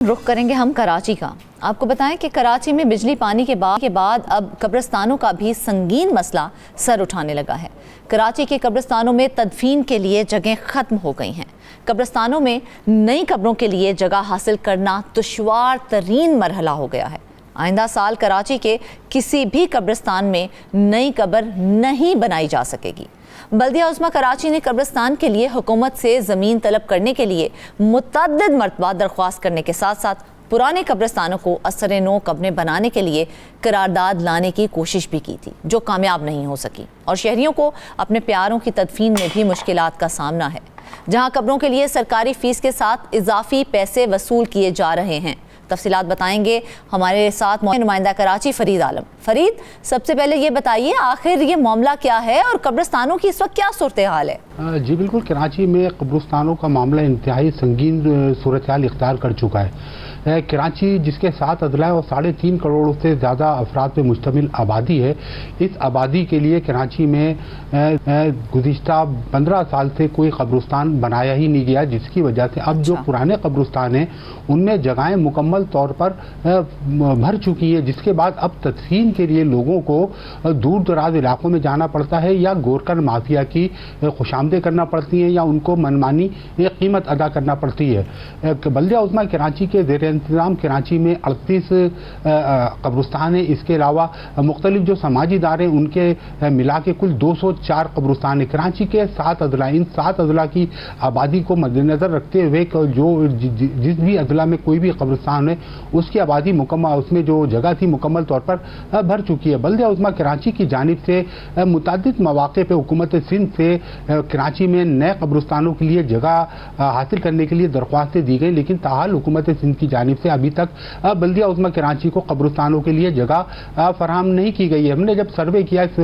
रुख करेंगे हम कराची का। आपको बताएं कि कराची में बिजली पानी के बाद अब कब्रिस्तानों का भी संगीन मसला सर उठाने लगा है। कराची के कब्रिस्तानों में तदफीन के लिए जगह ख़त्म हो गई हैं। कब्रिस्तानों में नई कब्रों के लिए जगह हासिल करना दुश्वार तरीन मरहला हो गया है। आइंदा साल कराची के किसी भी कब्रिस्तान में नई कब्र नहीं बनाई जा सकेगी। बल्दिया उस्मा कराची ने कब्रिस्तान के लिए हुकूमत से ज़मीन तलब करने के लिए मुतअद्दिद मरतबा दरख्वास्त करने के साथ साथ पुराने कब्रिस्तानों को असर नो कब्रें बनाने के लिए करारदाद लाने की कोशिश भी की थी, जो कामयाब नहीं हो सकी और शहरियों को अपने प्यारों की तदफीन में भी मुश्किलात का सामना है। जहां कब्रों के लिए सरकारी फीस के साथ इजाफी पैसे वसूल किए जा रहे हैं। तफसीलात बताएंगे हमारे साथ नुमाइंदा कराची फरीद आलम। फरीद, सबसे पहले ये बताइए आखिर ये मामला क्या है और कब्रिस्तानों की इस वक्त क्या सूरत हाल है? जी बिल्कुल, कराची में कब्रिस्तानों का मामला इंतहाई संगीन सूरत हाल इख्तियार कर चुका है। कराची जिसके 7 अदला और 3.5 करोड़ से ज़्यादा अफराद पर मुश्तमिल आबादी है, इस आबादी के लिए कराची में गुज़िश्ता 15 साल से कोई कब्रिस्तान बनाया ही नहीं गया, जिसकी वजह से अब जो पुराने कब्रिस्तान हैं उनमें जगहें मुकम्मल तौर पर भर चुकी है, जिसके बाद अब तदफीन के लिए लोगों को दूर दराज इलाकों में जाना पड़ता है या गोरकन माफिया की खुशामदें करना पड़ती हैं या उनको मनमानी कीमत अदा करना पड़ती है। बल्दिया उस्मा कराची के ज़ेर इंतज़ाम कराची में 38 कब्रिस्तान है। इसके अलावा मुख्तलिफ जो समाजी इदारे उनके मिला के कुल 204 कब्रिस्तान है। कराची के 7 अदला, इन 7 अदला की आबादी को मद्देनज़र रखते हुए जो जिस भी अदला में कोई भी कब्रिस्तान है उसकी आबादी मुकम्मल, उसमें जो जगह थी मुकम्मल तौर पर भर चुकी है। बल्दिया उस्मा कराची की जानिब से मुतअद्दिद मौक़े पर हुकूमत सिंध से कराची में नए कब्रिस्तानों के लिए जगह हासिल करने के लिए दरख्वास्तें दी गई, लेकिन ताहाल हुकूमत सिंध की जानिब से अभी तक बल्दिया उस्मा कराची को कब्रिस्तानों के लिए जगह फराहम नहीं की गई है। हमने जब सर्वे किया इस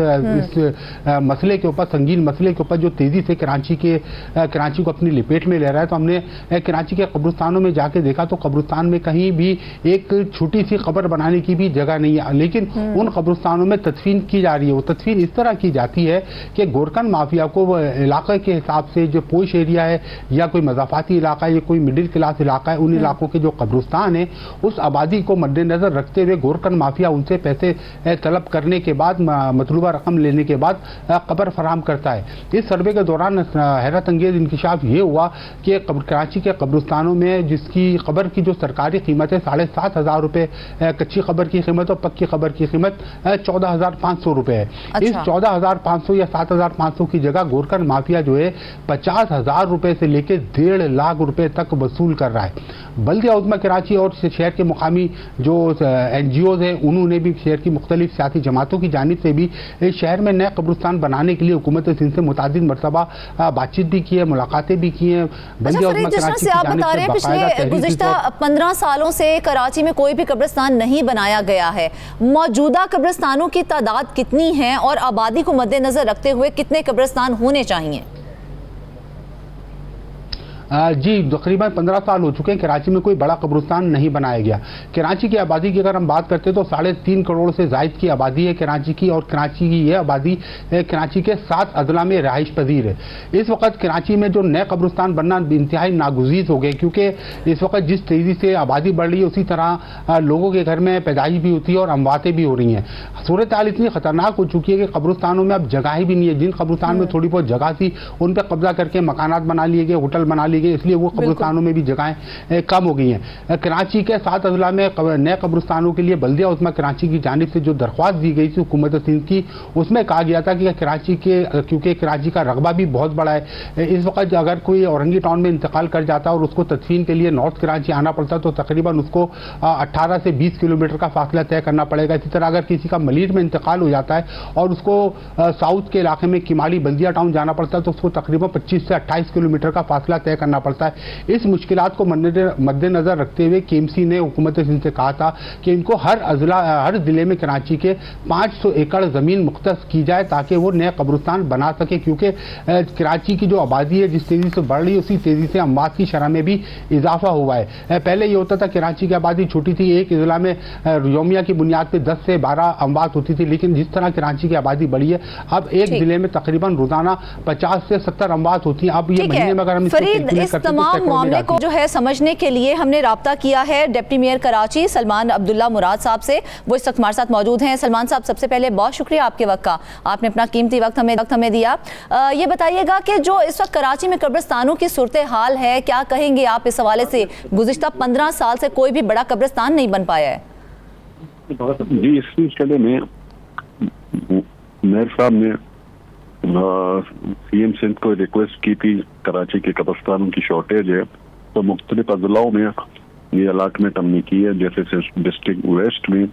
मसले के ऊपर, संगीन मसले के ऊपर जो तेज़ी से कराची को अपनी लपेट में ले रहा है, तो हमने कराची के कब्रिस्तानों में जाके देखा तो कब्रिस्तान में कहीं भी एक छोटी सी कब्र बनाने की भी जगह नहीं है, लेकिन उन कब्रिस्तानों में तदफीन की जा रही है। वो तदफीन इस तरह की जाती है कि गोरकन माफिया को इलाके के हिसाब से जो पोश एरिया है या कोई मज़ाफ़ाती इलाका है या कोई मिडिल क्लास इलाका है, उन इलाकों के जो कब्रिस्तान है उस आबादी को मद्देनजर रखते हुए गोरकन माफिया उनसे पैसे तलब करने के बाद, मतलूबा रकम लेने के बाद कब्र फराहम करता है। इस सर्वे के दौरान हैरत अंगेज इंकशाफ ये हुआ कि कराची के कब्रिस्तानों में जिसकी कब्र की जो सरकारी कीमत है 7,500 रुपये कच्ची कब्र की कीमत और पक्की कब्र की कीमत 14,500 रुपये है। इस 14,500 या 7,500 की जगह गोरकन माफिया जो है 50,000 रुपये से लेकर 1.5 लाख रुपये तक वसूल कर रहा है। बल्दिया उस्मा कराची और शहर के मुकामी जो NGOs हैं उन्होंने भी शहर की मुख्तलिफ सियासी जमातों की जानिब से भी शहर में नए कब्रिस्तान बनाने के लिए हुकूमत सिंध से मुतअद्दिद मरतबा बातचीत भी की है, मुलाकातें भी की हैं। बल्दिया उस्मा कराची की जानिब से पिछले गुज़िश्ता 15 सालों से कराची में कोई भी कब्रिस्तान नहीं बनाया गया है। मौजूदा कब्रिस्तानों की तादाद कितनी है और आबादी को मद्देनजर रखते हुए कितने कब्रिस्तान होने चाहिए? जी तकरीबन 15 साल हो चुके हैं, कराची में कोई बड़ा कब्रिस्तान नहीं बनाया गया। कराची की आबादी की अगर हम बात करते हैं तो 3.5 करोड़ से ज़ायद की आबादी है कराची की, और कराची की यह आबादी कराची के 7 अदला में रहाइश पजीर है। इस वक्त कराची में जो नए कब्रिस्तान बनना इंतहाई नागुज़ीर हो गए, क्योंकि इस वक्त जिस तेज़ी से आबादी बढ़ रही है उसी तरह लोगों के घर में पैदाइश भी होती है और अमवातें भी हो रही हैं। सूरत हाल इतनी ख़तरनाक हो चुकी है कि कब्रिस्तानों में अब जगह भी नहीं है। जिन कब्रिस्तान में थोड़ी बहुत जगह थी उन पर कब्जा करके मकानात बना लिए गए, होटल बना लिए गए, इसलिए वो कब्रिस्तानों में भी जगहें कम हो गई हैं। कराची के 7 अजला में नए कब्रिस्तानों के लिए बल्दिया उस्मा कराची की जानिब से जो दरख्वास्त दी गई थी हुकूमत सिंध की, उसमें कहा गया था कि कराची के, क्योंकि कराची का रकबा भी बहुत बड़ा है, इस वक्त अगर कोई औरंगी टाउन में इंतकाल कर जाता और उसको तदफीन के लिए नॉर्थ कराची आना पड़ता तो तकरीबन उसको 18 से 20 किलोमीटर का फासला तय करना पड़ेगा। इसी तरह अगर किसी का मलीर में इंतकाल हो जाता है और उसको साउथ के इलाके में किमाली बल्दिया टाउन जाना पड़ता है तो उसको तकरीबन 25 से 28 किलोमीटर का फासला तय करना पड़ता है। इस मुश्किलात को मद्देनजर रखते हुए KMC ने हुकूमत सिंध से कहा था कि इनको हर जिले में कराची के 500 एकड़ ज़मीन मुख्तस की जाए ताकि वो नए कब्रिस्तान बना सके, क्योंकि कराची की जो आबादी है जिस तेज़ी से बढ़ रही है उसी तेज़ी से अमवात की शरह में भी इजाफा हुआ है। पहले ये होता था कराची की आबादी छोटी थी, एक ज़िला में योमिया की बुनियाद पर 10 से 12 अमवात होती थी, लेकिन जिस तरह कराची की आबादी बढ़ी है अब एक ज़िले में तकरीबन रोज़ाना 50 से 70 अमवात होती हैं। अब ये महीने में अगर हम इस तमाम मामले को जो है समझने के लिए हमने राब्ता किया है डिप्टी मेयर कराची सलमान अब्दुल्ला मुराद साहब से। वो इस वक्त हमारे साथ मौजूद हैं। सलमान साहब, सबसे पहले बहुत शुक्रिया आपके वक्त का, आपने अपना कीमती वक्त हमें दिया। ये बताइएगा कि जो इस वक्त कराची में कब्रिस्तानों की सूरत हाल है, क्या कहेंगे आप इस हवाले से? गुज़िश्ता 15 साल से कोई भी बड़ा कब्रिस्तान नहीं बन पाया है। जी, इस सिलसिले में मेयर साहब ने सीएम सिंध को रिक्वेस्ट की थी, कराची के कब्रिस्तानों की शॉर्टेज है, तो मुख्तलिफ अजलाओं में ये अलाटमेंट हमने की है। जैसे डिस्ट्रिक्ट वेस्ट में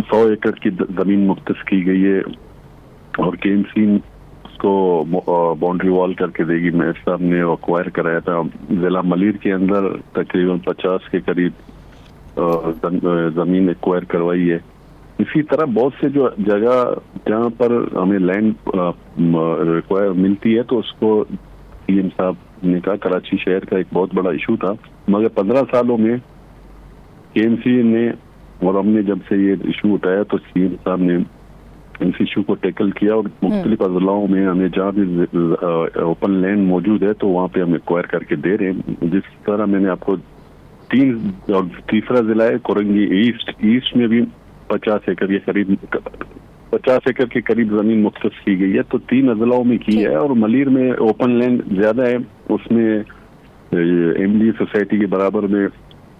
100 एकड़ की जमीन मुख्तस की गई है और केएमसी उसको बाउंड्री वॉल करके देगी। मेयर साहब ने एक्वायर कराया था। जिला मलीर के अंदर तकरीबन 50 के करीब जमीन एक्वायर करवाई है। इसी तरह बहुत से जो जगह जहाँ पर हमें लैंड रिक्वायर मिलती है तो उसको सीएम साहब ने कहा, कराची शहर का एक बहुत बड़ा इशू था, मगर 15 सालों में केएमसी ने और हमने जब से ये इशू उठाया तो सीएम साहब ने इस इशू को टैकल किया और मुख्तलिफ अजलाओं में हमें जहाँ भी ओपन लैंड मौजूद है तो वहाँ पे हम एक्वायर करके दे रहे हैं। जिस तरह मैंने आपको 3 और तीसरा जिला है कोरंगी ईस्ट में भी 50 एकड़ के करीब 50 एकड़ के करीब जमीन मुख्तस की गई है, तो 3 अजलाओं में की है। और मलीर में ओपन लैंड ज्यादा है, उसमें एमडी सोसाइटी के बराबर में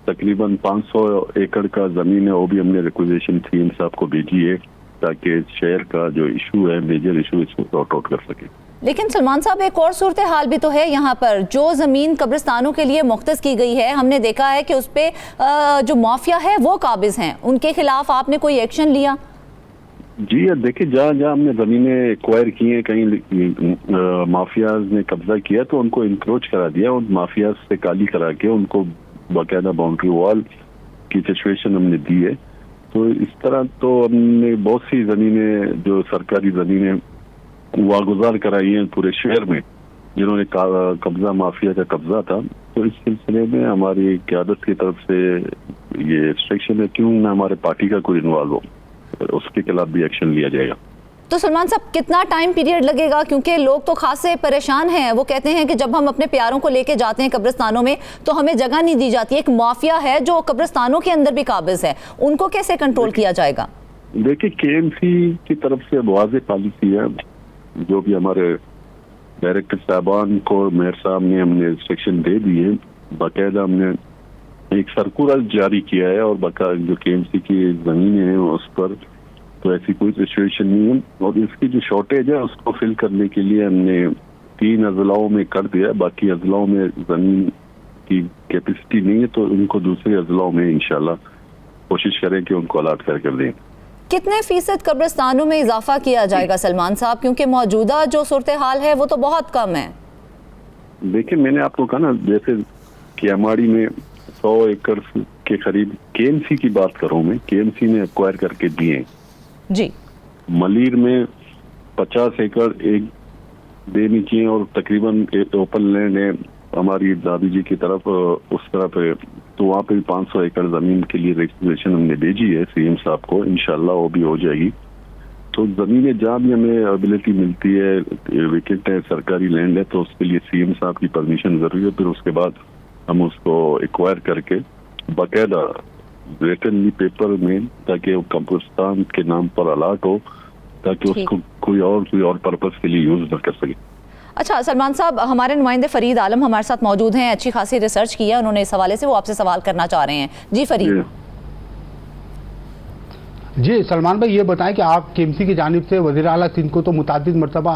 तकरीबन 500 एकड़ का जमीन है। वो भी हमने रिक्वेजिशन सीएम साहब को भेजी है ताकि शहर का जो इशू है, मेजर इशू, इसको सॉर्ट आउट कर सके। लेकिन सलमान साहब, एक और सूरत हाल भी तो है यहाँ पर। जो ज़मीन कब्रिस्तानों के लिए मुख्तस की गई है, हमने देखा है कि उस पर जो माफिया है वो काबिज हैं, उनके खिलाफ आपने कोई एक्शन लिया? जी देखिए, जहाँ जहाँ हमने जमीनें एक्वायर की हैं, कहीं माफियाज ने कब्जा किया तो उनको इंक्रोच करा दिया, उन माफियाज से काली करा के उनको बाकायदा बाउंड्री वॉल की सिचुएशन हमने दी है। तो इस तरह तो हमने बहुत सी जमीनें जो सरकारी जमीनें वागुजार कराई हैं पूरे शहर में, जिन्होंने कब्जा माफिया का कब्जा था। तो इस सिलसिले में हमारी क़यादत की तरफ से ये इंस्ट्रक्शन है, क्यों ना हमारे पार्टी का कोई इन्वॉल्व हो, उसके खिलाफ भी एक्शन लिया जाएगा। तो सलमान साहब, कितना टाइम पीरियड लगेगा? क्योंकि लोग तो खासे परेशान हैं। वो कहते हैं कि जब हम अपने प्यारों को लेके जाते हैं कब्रिस्तानों में तो हमें जगह नहीं दी जाती। एक माफिया है जो कब्रिस्तानों के अंदर भी काबिज है, उनको कैसे कंट्रोल किया जाएगा? देखिए, केएमसी की तरफ से वाज़ेह पॉलिसी है, जो भी हमारे डायरेक्टर साहबान को मेयर साहब ने हमने इंस्ट्रक्शन दे दी है। बाकायदा हमने एक सर्कुलर जारी किया है और जो केएमसी की जमीनें हैं उस पर तो ऐसी कोई सिचुएशन नहीं है। और इसकी जो शॉर्टेज है उसको फिल करने के लिए हमने 3 अजलाओं में कर दिया। बाकी अजलाओं में जमीन की कैपेसिटी नहीं है तो उनको दूसरे अजलाओं में इंशाल्लाह कोशिश करें कि उनको अलाट कर दें। कितने फीसद कब्रिस्तानों में इजाफा किया जाएगा सलमान साहब, क्योंकि मौजूदा जो सूरत हाल है वो तो बहुत कम है? देखिए, मैंने आपको कहा ना, जैसे कियामाड़ी में 100 एकड़ के करीब केएमसी की बात कर रहा हूँ मैं, केएमसी ने एक्वायर करके दिए जी। मलीर में 50 एकड़ एक देनी चाहिए और तकरीबन ओपन लैंड है हमारी दादी जी की तरफ, उस तरफ है, तो वहाँ पे 500 एकड़ जमीन के लिए रजिस्ट्रेशन हमने भेजी है सीएम साहब को, इंशाल्लाह वो भी हो जाएगी। तो जमीनें जहाँ भी हमें एबिलिटी मिलती है, विकेट है, सरकारी लैंड है, तो उसके लिए सीएम साहब की परमिशन जरूरी है। फिर उसके बाद हम उसको एक्वायर करके बाकायदा रिटनली पेपर में, ताकि वो कब्रिस्तान के नाम पर अलाट हो, ताकि उसको कोई और पर्पस के लिए यूज न कर सके। अच्छा सलमान साहब, हमारे नुमाइंदे फरीद आलम हमारे साथ मौजूद हैं, अच्छी खासी रिसर्च की है उन्होंने इस हवाले से, वो आपसे सवाल करना चाह रहे हैं। जी फरीद। जी सलमान भाई, ये बताएं कि आप केएमसी की जानिब से वज़ीर आला सिंध को तो मुतादिद मरतबा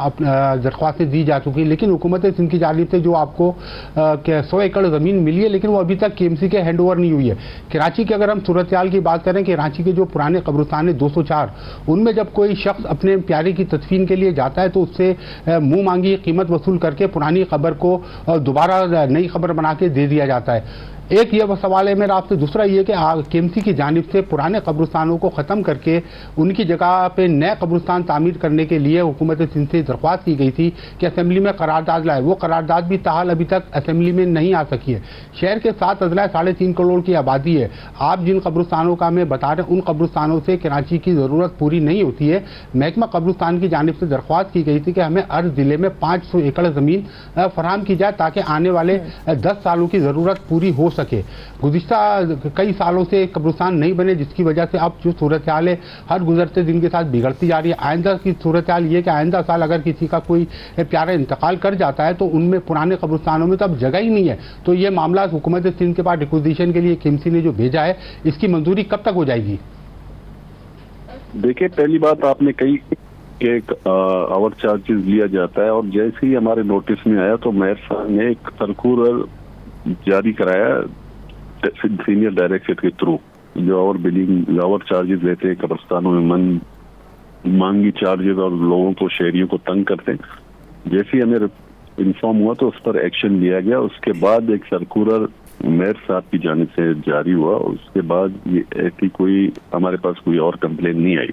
दरख्वास्तें दी जा चुकी है, लेकिन हुकूमत सिंध की जानिब से जो आपको 100 एकड़ ज़मीन मिली है, लेकिन वो अभी तक केएमसी के हैंड ओवर नहीं हुई है। कराची की अगर हम सूरत हाल की बात करें, कराची के जो पुराने कब्रिस्तान है 204, उनमें जब कोई शख्स अपने प्यारे की तदफीन के लिए जाता है तो उससे मुँह मांगी कीमत वसूल करके पुरानी कब्र को दोबारा नई कब्र बना के दे दिया जाता है। एक ये सवाल है मेरा आपसे। दूसरा ये कि केएमसी की जानिब से पुराने कब्रिस्तानों को ख़त्म करके उनकी जगह पे नए कब्रिस्तान तामीर करने के लिए हुकूमत सिंध से दरख्वास्त की गई थी कि असेंबली में करारदाद लाए। वो करारदाद भी ताहाल अभी तक असेंबली में नहीं आ सकी है। शहर के 7 अजला 3.5 करोड़ की आबादी है। आप जिन कब्रिस्तानों का मैं बता रहे हैं उन कब्रिस्तानों से कराची की ज़रूरत पूरी नहीं होती है। महकमा कब्रिस्तान की जानिब से दरख्वास्त की गई थी कि हमें हर ज़िले में 500 एकड़ ज़मीन फराहम की जाए ताकि आने वाले 10 सालों की ज़रूरत पूरी हो सके। गुज़िश्ता कई सालों से कब्रिस्तान नहीं बने, जिसकी वजह से अब जो सूरत हाल है हर गुजरते दिन के साथ बिगड़ती जा रही है। आइंदा की सूरत हाल ये कि आइंदा साल अगर किसी का कोई प्यारा इंतकाल कर जाता है तो उनमें पुराने कब्रिस्तानों में तो अब जगह ही नहीं है। तो ये मामला हुकूमत सिंध के पास रिक्विजिशन के लिए केएमसी ने जो भेजा है, इसकी मंजूरी कब तक हो जाएगी? देखिए, पहली बात आपने कही कि एक आवर चार्जेस लिया जाता है, और जैसे ही हमारे नोटिस में आया तो मेयर साहब ने एक सर्कुलर जारी कराया सीनियर डायरेक्टरेट के थ्रू, जो आवर बिलिंग आवर चार्जेस लेते हैं कब्रिस्तानों में, मांगी चार्जेस और लोगों को, शहरियों को तंग करते हैं। जैसे ही हमें इन्फॉर्म हुआ तो उस पर एक्शन लिया गया। उसके बाद एक सर्कुलर मेयर साहब की जानिब से जारी हुआ। उसके बाद ये ऐसी कोई हमारे पास कोई और कंप्लेन नहीं आई।